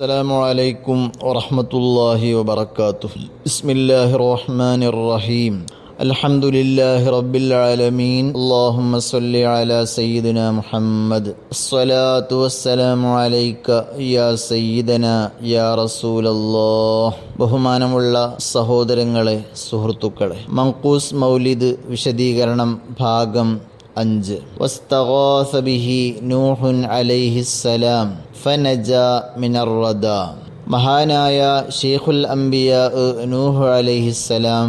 السلام عليكم ورحمة الله وبركاته. بسم الله الرحمن الرحيم. الحمد لله رب العالمين. اللهم صل على سيدنا محمد. الصلاة والسلام عليك يا سيدنا يا رسول الله. ബഹുമാനമുള്ള സഹോദരങ്ങളെ, സുഹൃത്തുക്കളെ, മങ്കൂസ് മൗലിദ് വിശദീകരണം ഭാഗം 5. വസ്തഗാസ ബിഹി നൂഹുൻ അലൈഹിസ്സലാം ഫനജാ മിനർ റദാ. മഹാനായ ശൈഖുൽ അംബിയാ നൂഹ് അലൈഹിസ്സലാം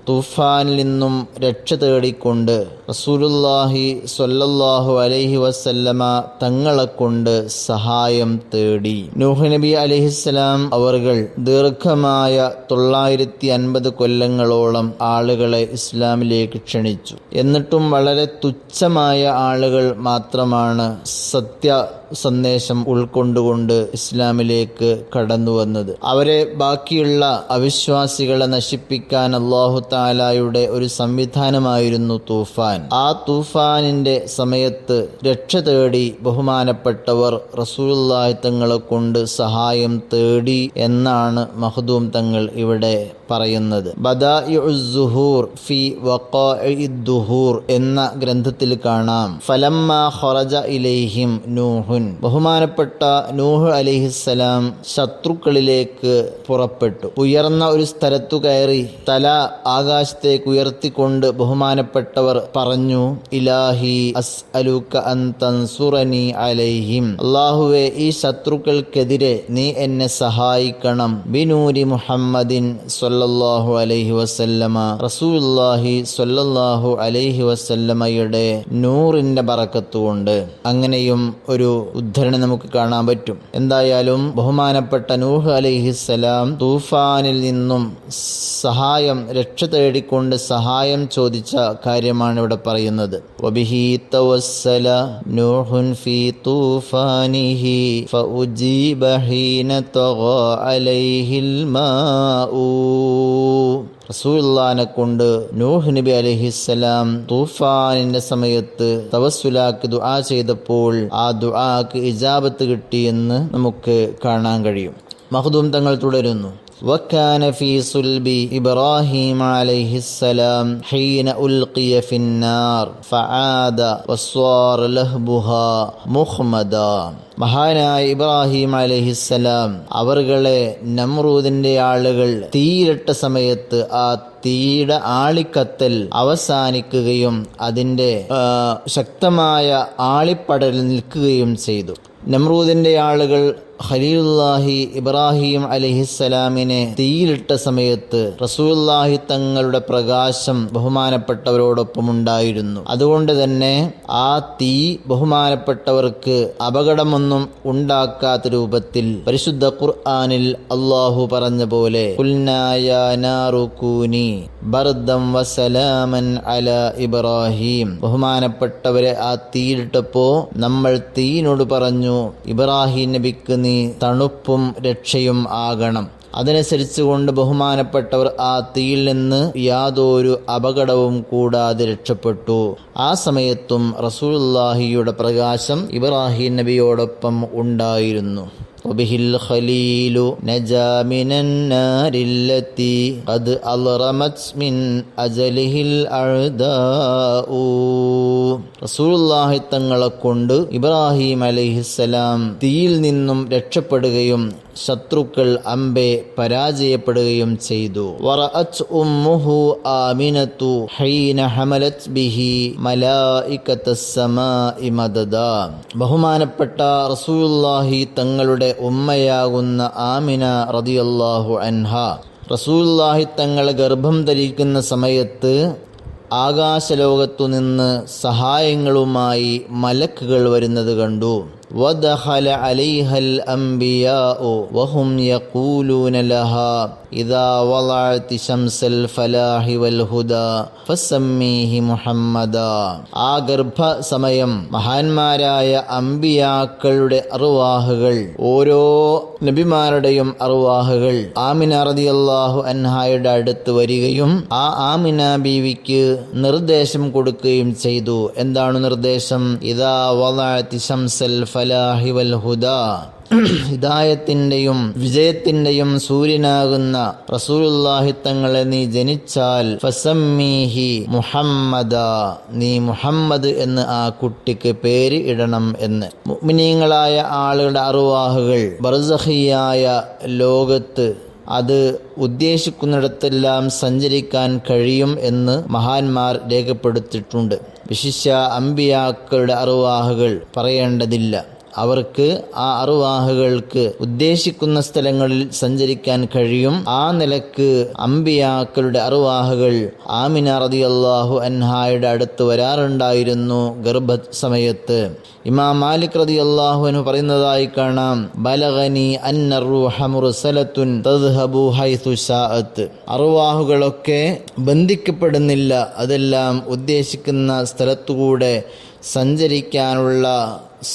തൂഫാനിൽ നിന്നും രക്ഷ തേടിക്കൊണ്ട് റസൂലുള്ളാഹി സ്വല്ലല്ലാഹു അലൈഹി വസല്ലമ തങ്ങളെ കൊണ്ട് സഹായം തേടി. നൂഹ് നബി അലൈഹിസ്സലാം അവർകൾ ദീർഘമായ 950 കൊല്ലങ്ങളോളം ആളുകളെ ഇസ്ലാമിലേക്ക് ക്ഷണിച്ചു. എന്നിട്ടും വളരെ തുച്ഛമായ ആളുകൾ മാത്രമാണ് സത്യ സന്ദേശം ഉൾക്കൊണ്ടുകൊണ്ട് ഇസ്ലാമിലേക്ക് കടന്നു വന്നത്. അവരെ ബാക്കിയുള്ള അവിശ്വാസികളെ നശിപ്പിക്കാൻ അല്ലാഹു തആലയുടെ ഒരു സംവിധാനമായിരുന്നു തൂഫാൻ. ആ തൂഫാനിന്റെ സമയത്ത് രക്ഷ തേടി ബഹുമാനപ്പെട്ടവർ റസൂലുള്ളാഹി തങ്ങളെ കൊണ്ട് സഹായം തേടി എന്നാണ് മഖ്ദൂം തങ്ങൾ ഇവിടെ പറയുന്നത്. ബദാഇഉസ് സുഹൂർ ഫി വഖാഇദ് ദുഹൂർ എന്ന ഗ്രന്ഥത്തിൽ കാണാം, ഫലമ്മാ ഖറജ ഇലൈഹിം നൂഹുൻ. ബഹുമാനപ്പെട്ട നൂഹ് അലൈഹിസ്സലാം ശത്രുക്കളിലേക്ക് പുറപ്പെട്ടു. ഉയർന്ന ഒരു സ്ഥലത്തു കയറി തല ആകാശത്തേക്ക് ഉയർത്തിക്കൊണ്ട് ബഹുമാനപ്പെട്ടവർ പറഞ്ഞു, ഇലാഹി അസ്അലുക അൻ തൻസുറനി അലൈഹിം. അല്ലാഹുവേ, ഈ ശത്രുക്കൾക്കെതിരെ നീ എന്നെ സഹായിക്കണം. ബിനൂരി മുഹമ്മദിൻ സ്വല്ലല്ലാഹു അലൈഹി വസല്ലമ. റസൂലുള്ളാഹി സ്വല്ലല്ലാഹു അലൈഹി വസല്ലമയുടെ നൂറിന്റെ ബറക്കത്ത് കൊണ്ട്. അങ്ങനെയും ഒരു ഉദ്ധരണി നമുക്ക് കാണാൻ പറ്റും. എന്തായാലും ബഹുമാനപ്പെട്ട നൂഹ് അലൈഹിസ്സലാം തൂഫാനിൽ നിന്നും സഹായം രക്ഷ തേടിക്കൊണ്ട് സഹായം ചോദിച്ച കാര്യമാണ് ഇവിടെ പറയുന്നത്. വബിഹി തവസ്സല നൂഹുൻ ഫീ തൂഫാനിഹി ഫഉജീബ ഹീന തഗാ അലൈഹിൽ മാഉ. റസൂലുള്ളാഹിനെ കൊണ്ട് നൂഹ് നബി അലൈഹിസ്സലാം തൂഫാനിന്റെ സമയത്ത് തവസ്സുലാക്കി ദുആ ചെയ്തപ്പോൾ ആ ദുആക്ക് ഇജാബത്ത് കിട്ടിയെന്ന് നമുക്ക് കാണാൻ കഴിയും. മഖ്ദൂം തങ്ങൾ തുടരുന്നു, وكان في صلب إبراهيم عليه السلام حين ألقي في النار فعاد وصار لهبها مخمدا. മഹാനായ ഇബ്രാഹിം അലൈഹിസ്സലാം അവർകളെ നമ്രൂദിന്റെ ആളുകൾ തീയിലിട്ട സമയത്ത് ആ തീയുടെ ആളിക്കത്തൽ അവസാനിക്കുകയും അതിൻ്റെ ശക്തമായ ആളിപ്പടൽ നിൽക്കുകയും ചെയ്തു. നമ്രൂദിന്റെ ആളുകൾ ഖലീലുല്ലാഹി ഇബ്രാഹിം അലൈഹിസ്സലാമിനെ തീയിലിട്ട സമയത്ത് റസൂലുള്ളാഹി തങ്ങളുടെ പ്രകാശം ബഹുമാനപ്പെട്ടവരോടൊപ്പം ഉണ്ടായിരുന്നു. അതുകൊണ്ട് തന്നെ ആ തീ ബഹുമാനപ്പെട്ടവർക്ക് അപകടമൊന്നും ഉണ്ടാക്കാത്ത രൂപത്തിൽ പരിശുദ്ധ ഖുർആനിൽ അല്ലാഹു പറഞ്ഞ പോലെ ഖുൽനാ യാ നാറു കൂനി ബർദം വസലാമൻ അലാ ഇബ്രാഹിം. ബഹുമാനപ്പെട്ടവരെ ആ തീയിലിട്ടപ്പോൾ നമ്മൾ തീയിനോട് പറഞ്ഞു, ഇബ്രാഹിം നബിക്ക് നീ തണുപ്പും രക്ഷയും ആകണം. അതനുസരിച്ച് കൊണ്ട് ബഹുമാനപ്പെട്ടവർ ആ തീയിൽ നിന്ന് യാതൊരു അപകടവും കൂടാതെ രക്ഷപ്പെട്ടു. ആ സമയത്തും റസൂലുള്ളാഹിയുടെ പ്രകാശം ഇബ്രാഹിം നബിയോടൊപ്പം ഉണ്ടായിരുന്നു. വബിഹിൽ ഖലീലു നജാ മിനൻ നാരില്ലത്തി ഖദ് അൽറമത് മിൻ അജലിഹിൽ അഅദാഉ. റസൂലുള്ളാഹി തങ്ങളെ കൊണ്ട് ഇബ്രാഹിം അലൈഹിസ്സലാം തീയിൽ നിന്നും രക്ഷപ്പെടുകയും ശത്രുക്കൾ അമ്പെ പരാജയപ്പെടുകയും ചെയ്തു. വറഅത് ഉമ്മുഹു ആമിനതു ഹീന ഹമലത് ബിഹി മലായികതസ് സമാഇ മദദാ. ബഹുമാനപ്പെട്ട റസൂലുള്ളാഹി തങ്ങളുടെ ഉമ്മയാകുന്ന ആമിന റളിയല്ലാഹു അൻഹ റസൂലുള്ളാഹി തങ്ങളെ ഗർഭം ധരിക്കുന്ന സമയത്ത് ആകാശലോകത്തു നിന്ന് സഹായങ്ങളുമായി മലക്കുകൾ വരുന്നത് കണ്ടു. വദഖല അലൈഹൽ അംബിയാഉ വഹും യഖൂലൂന ലഹാ ഇദാ വളഅതി ശംസൽ ഫലാഹി വൽ ഹുദാ ഫസമ്മീഹി മുഹമ്മദാ. ആ ഗർഭ സമയം മഹാന്മാരായ അംബിയാക്കളുടെ അർവാഹുകൾ, ഓരോ നബിമാരുടെയും അർവാഹുകൾ ആമിന റളിയല്ലാഹു അൻഹായുടെ അടുത്ത് വരികയും ആ ആമിന ബീവിക്ക് നിർദ്ദേശം കൊടുക്കുകയും ചെയ്തു. എന്താണ് നിർദ്ദേശം? ഇദാ വളഅതി ശംസൽ ഫലാഹി വൽ ഹുദാ. ഹിദായത്തിൻ്റെയും വിജയത്തിൻ്റെയും സൂര്യനാകുന്ന റസൂലുള്ളാഹി തങ്ങളെ നീ ജനിച്ചാൽ ഫസമ്മീഹി മുഹമ്മദ, നീ മുഹമ്മദ് എന്ന് ആ കുട്ടിക്ക് പേര് ഇടണം എന്ന്. മുഅ്മിനീങ്ങളായ ആളുകളുടെ അർവാഹുകൾ ബർസഖിയായ ലോകത്ത് അത് ഉദ്ദേശിക്കുന്നിടത്തെല്ലാം സഞ്ചരിക്കാൻ കഴിയും എന്ന് മഹാന്മാർ രേഖപ്പെടുത്തിയിട്ടുണ്ട്. വിശിഷ്യ അമ്പിയാക്കളുടെ അർവാഹുകൾ പറയേണ്ടതില്ല. അവർക്ക് ആ അർവാഹുകൾക്ക് ഉദ്ദേശിക്കുന്ന സ്ഥലങ്ങളിൽ സഞ്ചരിക്കാൻ കഴിയും. ആ നിലക്ക് അമ്പിയാക്കളുടെ അർവാഹുകൾ ആമിന റളിയല്ലാഹു അൻഹായുടെ അടുത്ത് വരാറുണ്ടായിരുന്നു ഗർഭ സമയത്ത്. ഇമാം മാലിക് റളിയല്ലാഹു അൻഹു പറയുന്നതായി കാണാം, ബലഗനി അന്ന റൂഹ മുർസലത്തുൻ തദ്ഹബു ഹൈതു ശാഅത്ത്. അർവാഹുകളൊക്കെ ബന്ധിക്കപ്പെടുന്നില്ല, അതെല്ലാം ഉദ്ദേശിക്കുന്ന സ്ഥലത്തുകൂടെ സഞ്ചരിക്കാനുള്ള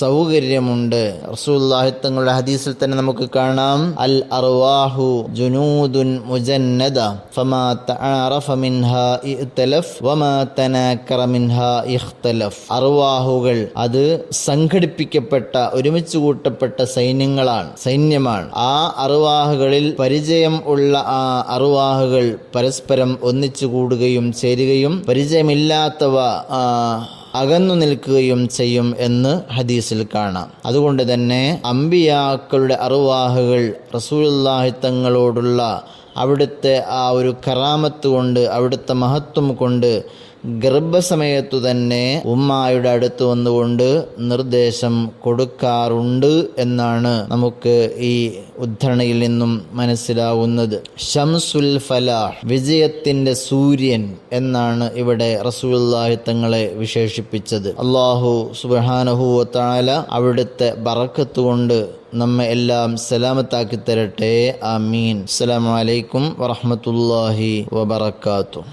സൗകര്യമുണ്ട്. റസൂലുള്ളാഹി തങ്ങളുടെ ഹദീസിൽ തന്നെ നമുക്ക് കാണാം, അൽ അർവാഹു ജുനൂദുൻ മുജന്നദ ഫമാ തആറഫ മിൻഹാ ഇഖ്തലഫ് വമാ തനാക്കറ മിൻഹാ ഇഖ്തലഫ്. അർവാഹുകൾ അത് സംഘടിപ്പിക്കപ്പെട്ട ഒരുമിച്ച് കൂട്ടപ്പെട്ട സൈന്യമാണ്. ആ അർവാഹുകളിൽ പരിചയം ഉള്ള ആ അർവാഹുകൾ പരസ്പരം ഒന്നിച്ചു കൂടുകയും ചേരുകയും പരിചയമില്ലാത്തവ അകന്നു നിൽക്കുകയും ചെയ്യും എന്ന് ഹദീസിൽ കാണാം. അതുകൊണ്ട് തന്നെ അമ്പിയാക്കളുടെ അർവാഹുകൾ റസൂലുള്ളാഹി തങ്ങളോടുള്ള അവിടുത്തെ ആ ഒരു കറാമത്ത് കൊണ്ട്, അവിടുത്തെ മഹത്വം കൊണ്ട് ഗർഭസമയത്തു തന്നെ ഉമ്മായുടെ അടുത്ത് വന്നുകൊണ്ട് നിർദ്ദേശം കൊടുക്കാറുണ്ട് എന്നാണ് നമുക്ക് ഈ ഉദ്ധരണിയിൽ നിന്നും മനസ്സിലാവുന്നത്. ശംസുൽ ഫലാഹ്, വിജയത്തിന്റെ സൂര്യൻ എന്നാണ് ഇവിടെ റസൂലുള്ളാഹി തങ്ങളെ വിശേഷിപ്പിച്ചത്. അല്ലാഹു സുബ്ഹാനഹു വ തആല അവിടുത്തെ ബറക്കത്ത് കൊണ്ട് നമ്മെ എല്ലാം സലാമത്താക്കി തരട്ടെ. ആമീൻ. അസ്സലാമു അലൈക്കും വറഹ്മത്തുള്ളാഹി വബറകാതുഹു.